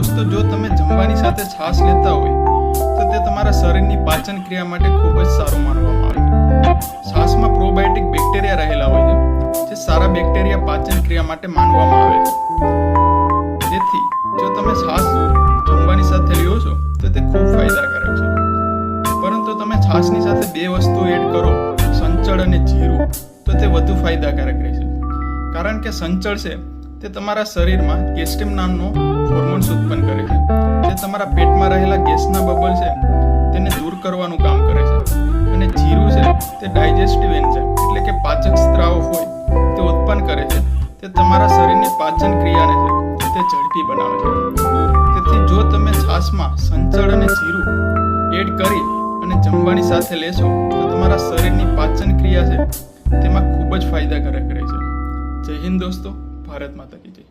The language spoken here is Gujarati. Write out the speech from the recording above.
દોસ્તો, જો તમે જમવાની સાથે છાશ લેતા હોય તો તે તમારા શરીરની પાચન ક્રિયા માટે ખૂબ જ સારું માનવામાં આવે છે. છાશમાં પ્રોબાયોટિક બેક્ટેરિયા રહેલા હોય છે, જે સારા બેક્ટેરિયા પાચન ક્રિયા માટે માનવામાં આવે છે. જેથી જો તમે છાશ જમવાની સાથે લ્યો છો તો તે ખૂબ ફાયદાકારક છે. પરંતુ તમે છાશની સાથે બે વસ્તુ એડ કરો, સંચળ અને જીરું, તો તે વધુ ફાયદાકારક રહેશે. કારણ કે સંચળ છે તે તમારા શરીરમાં ગેસ્ટ્રિમ નામનો હોર્મોન્સ ઉત્પન્ન કરે છે, જે તમારા પેટમાં રહેલા ગેસના બબલ છે તેને દૂર કરવાનું કામ કરે છે. અને જીરું છે તે ડાયજેસ્ટિવ એન્ઝાઇમ એટલે કે પાચક સ્ત્રાવ હોય તે ઉત્પન્ન કરે છે, તે તમારા શરીરની પાચન ક્રિયાને છે તે ઝડપી બનાવે છે. તેથી જો તમે છાશમાં સંચળ અને જીરું એડ કરી અને જમવાની સાથે લેશો તો તમારા શરીરની પાચન ક્રિયા છે તેમાં ખૂબ જ ફાયદાકારક રહે છે. જય હિન્દ દોસ્તો, ભારત માતા કી જય.